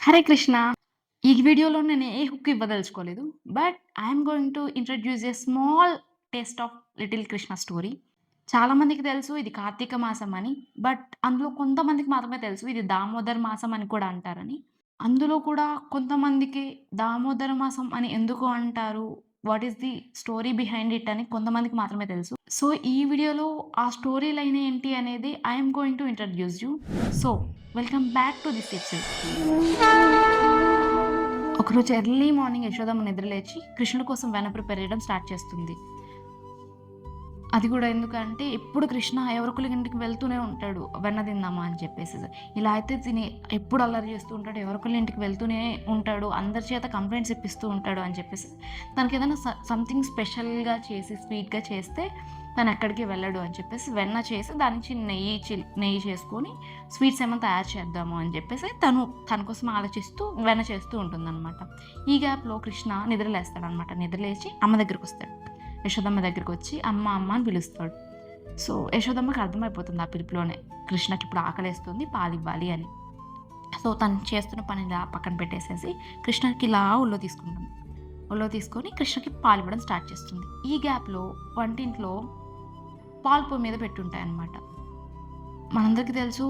హరే కృష్ణ. ఈ వీడియోలో నేను ఏ హుక్ ఇవ్వదలుచుకోలేదు. But I'm going to introduce a small taste of little Krishna story. చాలా మందికి తెలుసు ఇది కార్తీక మాసం అని. బట్ అందులో కొంతమందికి మాత్రమే తెలుసు ఇది దామోదర మాసం అని కూడా అంటారని. అందులో కూడా కొంతమందికి దామోదర మాసం అని ఎందుకు అంటారు? What is the story behind it అని కొంతమందికి మాత్రమే తెలుసు. సో, ఈ వీడియోలో ఆ స్టోరీ లైన్ ఏంటి అనేది I'm going to introduce you. So, welcome back to this episode. ఒకరోజు ఎర్లీ మార్నింగ్ యశోదమ్మ నిద్రలేచి కృష్ణుడి కోసం వెన్న ప్రిపేర్ చేయడం స్టార్ట్ చేస్తుంది. అది కూడా ఎందుకంటే ఎప్పుడు కృష్ణ ఎవరికొకళ్ళ ఇంటికి వెళ్తూనే ఉంటాడు వెన్న తిందామా అని చెప్పేసి. ఇలా అయితే తిని ఎప్పుడు అల్లరి చేస్తూ ఉంటాడు, ఎవరికొకళ్ళ ఇంటికి వెళ్తూనే ఉంటాడు, అందరి చేత కంప్లైంట్స్ ఇప్పిస్తూ ఉంటాడు అని చెప్పేసి తనకి ఏదైనా సంథింగ్ స్పెషల్గా చేసి స్వీట్గా చేస్తే తను ఎక్కడికి వెళ్ళడు అని చెప్పేసి వెన్న చేసి దాని నుంచి నెయ్యి చేసుకొని స్వీట్స్ ఏమైనా తయారు చేద్దాము అని చెప్పేసి తన కోసం ఆలోచిస్తూ వెన్న చేస్తూ ఉంటుందన్నమాట. ఈ గ్యాప్లో కృష్ణ నిద్రలేస్తాడనమాట. నిద్రలేచి అమ్మ దగ్గరికి వస్తాడు. యశోదమ్మ దగ్గరికి వచ్చి అమ్మ అమ్మ అని పిలుస్తాడు. సో యశోదమ్మకి అర్థమైపోతుంది ఆ పిలుపులోనే కృష్ణకి ఇప్పుడు ఆకలేస్తుంది, పాలు ఇవ్వాలి అని. సో తను చేస్తున్న పని ఇలా పక్కన పెట్టేసేసి కృష్ణకి ఇలా ఒళ్ళో తీసుకుంటుంది. ఒళ్ళో తీసుకొని కృష్ణకి పాలు ఇవ్వడం స్టార్ట్ చేస్తుంది. ఈ గ్యాప్లో వంటింట్లో పాలు పొయ్యి మీద పెట్టుంటాయి అన్నమాట. మనందరికీ తెలుసు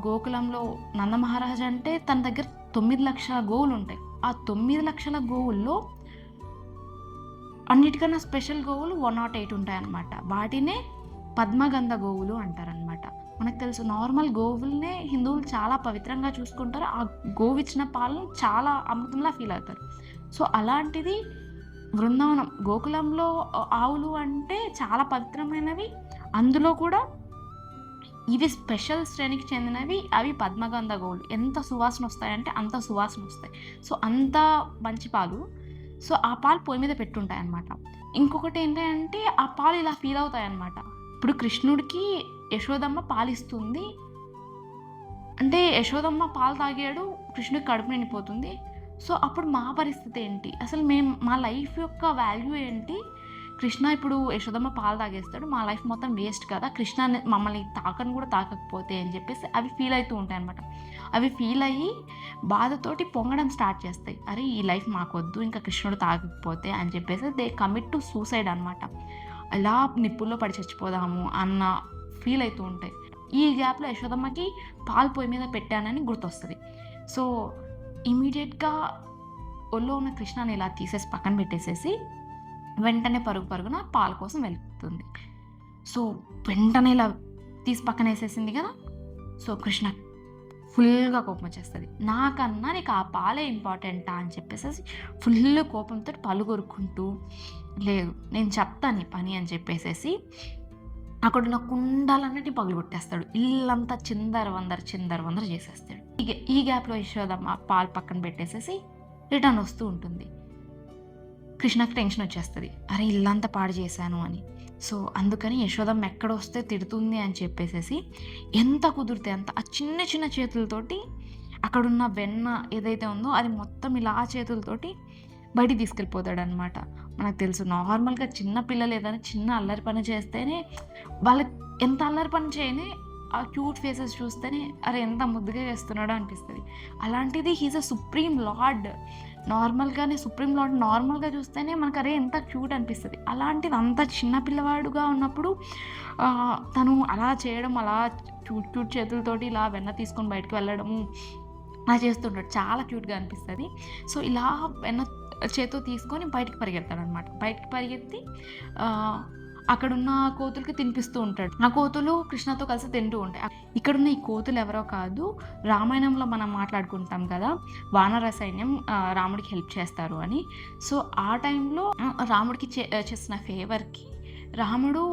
గోకులంలో నందమహారాజు అంటే తన దగ్గర 9 లక్షల గోవులు ఉంటాయి. ఆ 9 లక్షల గోవుల్లో అన్నిటికన్నా స్పెషల్ గోవులు 108 ఉంటాయన్నమాట. వాటినే పద్మగంధ గోవులు అంటారనమాట. మనకు తెలుసు నార్మల్ గోవులనే హిందువులు చాలా పవిత్రంగా చూసుకుంటారు. ఆ గోవు ఇచ్చిన పాలను చాలా అమృతంలా ఫీల్ అవుతారు. సో అలాంటిది బృందావనం గోకులంలో ఆవులు అంటే చాలా పవిత్రమైనవి. అందులో కూడా ఇవి స్పెషల్ శ్రేణికి చెందినవి. అవి పద్మగంధ గోవులు. ఎంత సువాసన వస్తాయంటే అంత సువాసన వస్తాయి. సో అంత మంచి పాలు. సో ఆ పాలు పొయ్యి మీద పెట్టుంటాయన్నమాట. ఇంకొకటి ఏంటంటే ఆ పాలు ఇలా ఫీల్ అవుతాయన్నమాట. ఇప్పుడు కృష్ణుడికి యశోదమ్మ పాలిస్తుంది అంటే యశోదమ్మ పాలు తాగాడు, కృష్ణుడికి కడుపు నిండిపోతుంది. సో అప్పుడు మా పరిస్థితి ఏంటి, అసలు మా లైఫ్ యొక్క వాల్యూ ఏంటి? కృష్ణ ఇప్పుడు యశోదమ్మ పాలు తాగేస్తాడు, మా లైఫ్ మొత్తం వేస్ట్ కదా, కృష్ణ మమ్మల్ని తాకని కూడా తాకకపోతే అని చెప్పేసి అవి ఫీల్ అవుతూ ఉంటాయి అనమాట. అవి ఫీల్ అయ్యి బాధతోటి పొంగడం స్టార్ట్ చేస్తాయి. అరే ఈ లైఫ్ మాకొద్దు, ఇంకా కృష్ణుడు తాగకపోతే అని చెప్పేసి దే కమిట్ టు సూసైడ్ అనమాట. అలా నిప్పుల్లో పడి చచ్చిపోదాము అన్న ఫీల్ అవుతూ ఉంటాయి. ఈ గ్యాప్లో యశోదమ్మకి పాలు పొయ్యి మీద పెట్టానని గుర్తొస్తుంది. సో ఇమీడియట్గా ఒళ్ళో ఉన్న కృష్ణని ఇలా తీసేసి పక్కన పెట్టేసేసి వెంటనే పరుగున పాల కోసం వెళ్తుంది. సో వెంటనే ఇలా తీసి పక్కన వేసేసింది కదా. సో కృష్ణ ఫుల్గా కోపం వచ్చేస్తుంది. నాకన్నా నీకు ఆ పాలే ఇంపార్టెంటా అని చెప్పేసి ఫుల్ కోపంతో పళ్ళు కొరుక్కుంటూ, లేదు నేను చెప్తాను నీ పని అని చెప్పేసేసి అక్కడున్న కుండాలన్నిటి పగులు కొట్టేస్తాడు. ఇల్లంతా చిందర వందర చేసేస్తాడు. ఈ గ్యాప్లో యశోదమ్మ పాలు పక్కన పెట్టేసేసి రిటర్న్ వస్తూ ఉంటుంది. కృష్ణకి టెన్షన్ వచ్చేస్తుంది, అరే ఇల్లంతా పాడు చేశాను అని. సో అందుకని యశోదమ్మ ఎక్కడొస్తే తిడుతుంది అని చెప్పేసేసి ఎంత కుదిరితే అంత ఆ చిన్న చేతులతోటి అక్కడున్న వెన్న ఏదైతే ఉందో అది మొత్తం ఇలా చేతులతోటి బయటికి తీసుకెళ్ళిపోతాడనమాట. మనకు తెలుసు నార్మల్గా చిన్న పిల్లలు ఏదైనా చిన్న అల్లరి పని చేస్తేనే, వాళ్ళకి ఎంత అల్లరి పని చేయని ఆ క్యూట్ ఫేసెస్ చూస్తేనే అరే ఎంత ముద్దుగా చేస్తున్నాడో అనిపిస్తుంది. అలాంటిది హీజ్ అ సుప్రీం లార్డ్. నార్మల్గానే సుప్రీం లార్డ్ నార్మల్గా చూస్తేనే మనకు అరే ఎంత క్యూట్ అనిపిస్తుంది. అలాంటిది అంత చిన్న పిల్లవాడుగా ఉన్నప్పుడు తను అలా చేయడం, అలా క్యూట్ చేతులతోటి ఇలా వెన్న తీసుకొని బయటకు వెళ్ళడము అలా చేస్తుంటాడు. చాలా క్యూట్గా అనిపిస్తుంది. సో ఇలా వెన్న చేతితో తీసుకొని బయటికి పరిగెడతాడనమాట. బయటికి పరిగెత్తి అక్కడున్న కోతులకి తినిపిస్తూ ఉంటాడు. ఆ కోతులు కృష్ణతో కలిసి తింటూ ఉంటాయి. ఇక్కడున్న ఈ కోతులు ఎవరో కాదు, రామాయణంలో మనం మాట్లాడుకుంటాం కదా వానర సైన్యం రాముడికి హెల్ప్ చేస్తారు అని. సో ఆ టైంలో రాముడికి చేసిన ఫేవర్కి రాముడు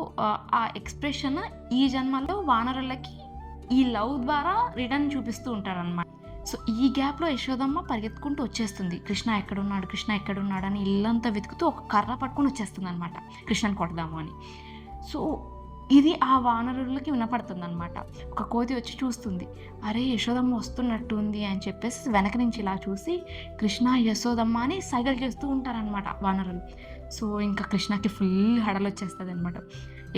ఆ ఎక్స్ప్రెషన్ ఈ జన్మలో వానరులకి ఈ లవ్ ద్వారా రిటర్న్ చూపిస్తూ ఉంటారనమాట. సో ఈ గ్యాప్లో యశోదమ్మ పరిగెత్తుకుంటూ వచ్చేస్తుంది. కృష్ణ ఎక్కడున్నాడు అని ఇల్లంతా వెతుకుతూ ఒక కర్ర పట్టుకొని వచ్చేస్తుంది అనమాట, కృష్ణని కొడదాము అని. సో ఇది ఆ వానరులకి వినపడుతుంది అనమాట. ఒక కోతి వచ్చి చూస్తుంది, అరే యశోదమ్మ వస్తున్నట్టు ఉంది అని చెప్పేసి వెనక నుంచి ఇలా చూసి కృష్ణ యశోదమ్మ అని సైగలు చేస్తూ ఉంటారనమాట వానరులు. సో ఇంకా కృష్ణకి ఫుల్ హడలు వచ్చేస్తుంది అనమాట.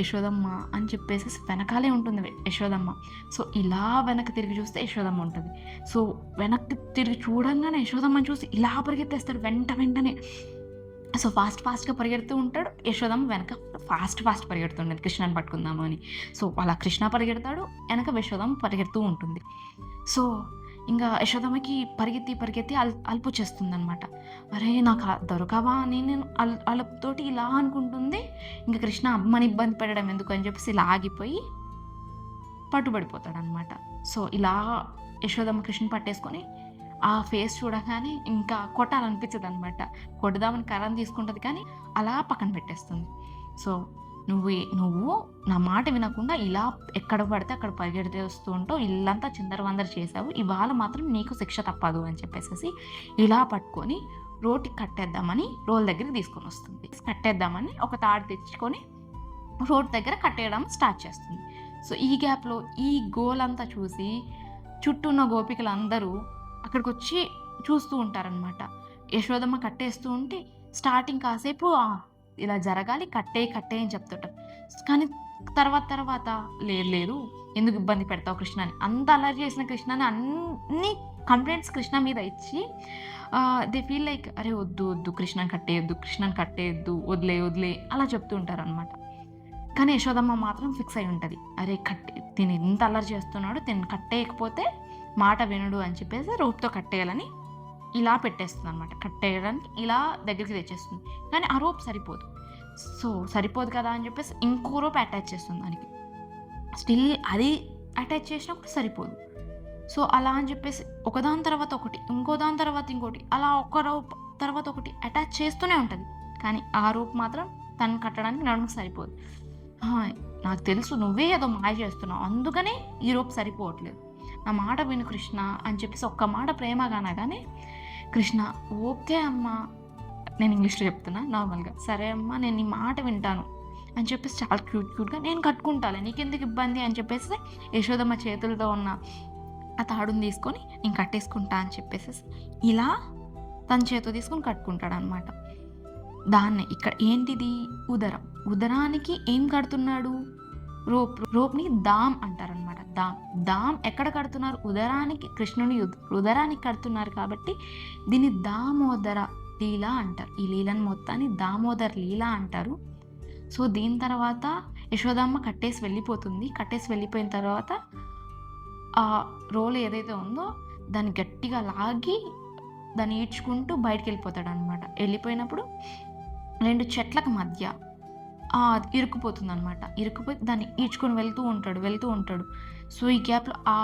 యశోదమ్మ అని చెప్పేసి వెనకాలే ఉంటుంది యశోదమ్మ. సో ఇలా వెనక్కి తిరిగి చూస్తే యశోదమ్మ ఉంటుంది. సో వెనక్కి తిరిగి చూడంగానే యశోదమ్మని చూసి ఇలా పరిగెత్తేస్తాడు వెంటనే. సో ఫాస్ట్‌గా పరిగెడుతూ ఉంటాడు. యశోదమ్మ వెనక ఫాస్ట్ పరిగెడుతుండేది కృష్ణని పట్టుకుందాము అని. సో అలా కృష్ణ పరిగెడతాడు, వెనక యశోదమ్మ పరిగెడుతూ ఉంటుంది. సో ఇంగా యశోదమ్మకి పరిగెత్తి అలుపొచ్చేస్తుందనమాట. అరే! నాకు దొరకవా అని నేను అలుపుతోటి ఇలా అనుకుంటుంది. ఇంక కృష్ణ అమ్మని ఇబ్బంది పెట్టడం ఎందుకు అని చెప్పేసి ఇలా ఆగిపోయి పట్టుబడిపోతాడనమాట. సో ఇలా యశోదమ్మ కృష్ణని పట్టేసుకొని ఆ ఫేస్ చూడగానే ఇంకా కొట్టాలనిపించదనమాట. కొడదామని కర్రని తీసుకుంటది కానీ అలా పక్కన పెట్టేస్తుంది. సో నువ్వు నా మాట వినకుండా ఇలా ఎక్కడ పడితే అక్కడ పరిగెడితే వస్తూ ఉంటావు. ఇల్లంతా చిందరవందర చేసావు. ఇవాళ మాత్రం నీకు శిక్ష తప్పదు అని చెప్పేసేసి ఇలా పట్టుకొని రోటికి కట్టేద్దామని రోల్ దగ్గరికి తీసుకొని వస్తుంది. కట్టేద్దామని ఒక తాడు తెచ్చుకొని రోడ్ దగ్గర కట్టేయడం స్టార్ట్ చేస్తుంది. సో ఈ గ్యాప్‌లో ఈ గోలంతా చూసి చుట్టూ ఉన్న గోపికలందరూ అక్కడికొచ్చి చూస్తూ ఉంటారనమాట. యశోదమ్మ కట్టేస్తూ ఉంటే స్టార్టింగ్ కాసేపు ఇలా జరగాలి కట్టే అని చెప్తుంటారు. కానీ తర్వాత లేదు ఎందుకు ఇబ్బంది పెడతావు కృష్ణని, అంత అల్లరి చేసిన కృష్ణని అన్ని కంప్లైంట్స్ కృష్ణ మీద ఇచ్చి దే ఫీల్ లైక్ అరే వద్దు కృష్ణని కట్టేయొద్దు వదిలే అలా చెప్తూ ఉంటారనమాట. కానీ యశోదమ్మ మాత్రం ఫిక్స్ అయి ఉంటుంది. అరే తిని ఇంత అల్లరి చేస్తున్నాడు, తిని కట్టేయకపోతే మాట వినడు అని చెప్పేసి రోప్తో కట్టేయాలని ఇలా పెట్టేస్తుంది అనమాట. కట్టేయడానికి ఇలా దగ్గరికి తెచ్చేస్తుంది. కానీ ఆ రోప్ సరిపోదు. సో సరిపోదు కదా అని చెప్పేసి ఇంకో రోప్ అటాచ్ చేస్తుంది దానికి. స్టిల్ అది అటాచ్ చేసినా కూడా సరిపోదు. సో అలా అని చెప్పేసి ఒకదాని తర్వాత ఒకటి, ఇంకో దాని తర్వాత ఇంకోటి, అలా ఒక రోప్ తర్వాత ఒకటి అటాచ్ చేస్తూనే ఉంటుంది. కానీ ఆ రోప్ మాత్రం తను కట్టడానికి నడుముకు సరిపోదు. నాకు తెలుసు నువ్వే ఏదో మాయ చేస్తున్నావు, అందుకనే ఈ రోప్ సరిపోవట్లేదు, నా మాట విను కృష్ణ అని చెప్పేసి ఒక్క మాట ప్రేమగా అనగానే కృష్ణ ఓకే అమ్మ, నేను ఇంగ్లీష్లో చెప్తున్నా నార్మల్గా, సరే అమ్మ నేను నీ మాట వింటాను అని చెప్పేసి చాలా క్యూట్గా నేను కట్టుకుంటాను, నీకెందుకు ఇబ్బంది అని చెప్పేసి యశోదమ్మ చేతులతో ఉన్న ఆ తాడుని తీసుకొని నేను కట్టేసుకుంటా అని చెప్పేసి ఇలా తన చేతితో తీసుకొని కట్టుకుంటాడు అనమాట. దాన్నే ఇక్కడ ఏంటిది ఉదరానికి ఏం కడుతున్నాడు, రోప్ని దామ్ అంటారనమాట. దామ్ ఎక్కడ కడుతున్నారు, ఉదరానికి, కృష్ణుని ఉదరానికి కడుతున్నారు కాబట్టి దీన్ని దామోదర లీల అంటారు. ఈ లీలను మొత్తాన్ని దామోదర లీల అంటారు. సో దీని తర్వాత యశోదమ్మ కట్టేసి వెళ్ళిపోయిన తర్వాత ఆ రోల్ ఏదైతే ఉందో దాన్ని గట్టిగా లాగి దాన్ని ఈడ్చుకుంటూ బయటికి వెళ్ళిపోతాడు అనమాట. వెళ్ళిపోయినప్పుడు 2 చెట్లకు మధ్య ఇరుక్కుపోతుంది అనమాట. ఇరుక్కుపోయి దాన్ని ఈడ్చుకొని వెళ్తూ ఉంటాడు. సో ఈ గ్యాప్లో ఆ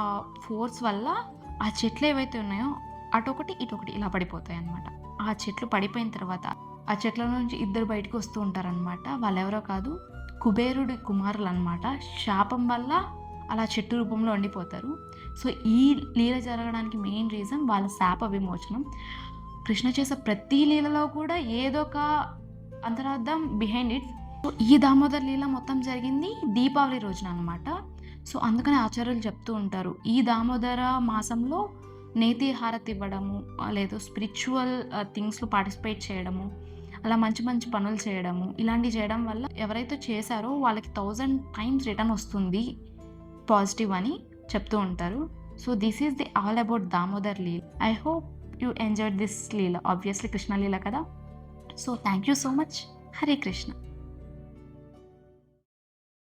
ఫోర్స్ వల్ల ఆ చెట్లు ఏవైతే ఉన్నాయో అటొకటి ఇటొకటి ఇలా పడిపోతాయి అనమాట. ఆ చెట్లు పడిపోయిన తర్వాత ఆ చెట్ల నుంచి 2 బయటకు వస్తూ ఉంటారనమాట. వాళ్ళెవరో కాదు, కుబేరుడి కుమారులు అనమాట. శాపం వల్ల అలా చెట్టు రూపంలో ఉండిపోతారు. సో ఈ లీల జరగడానికి మెయిన్ రీజన్ వాళ్ళ శాప విమోచనం. కృష్ణ చేసే ప్రతి లీలలో కూడా ఏదో ఒక అంతరార్థం బిహైండ్ ఇట్. సో ఈ దామోదర్ లీల మొత్తం జరిగింది దీపావళి రోజున అనమాట. సో అందుకని ఆచార్యులు చెప్తూ ఉంటారు, ఈ దామోదర మాసంలో నేతి హారతి ఇవ్వడము, లేదు స్పిరిచువల్ థింగ్స్లో పార్టిసిపేట్ చేయడము, అలా మంచి మంచి పనులు చేయడము, ఇలాంటివి చేయడం వల్ల ఎవరైతే చేశారో వాళ్ళకి 1000 times రిటర్న్ వస్తుంది పాజిటివ్ అని చెప్తూ ఉంటారు. So this is the all about Damodar Leela. I hope you enjoyed this Leela. Obviously Krishna Leela కదా. So thank you so much. Hare Krishna.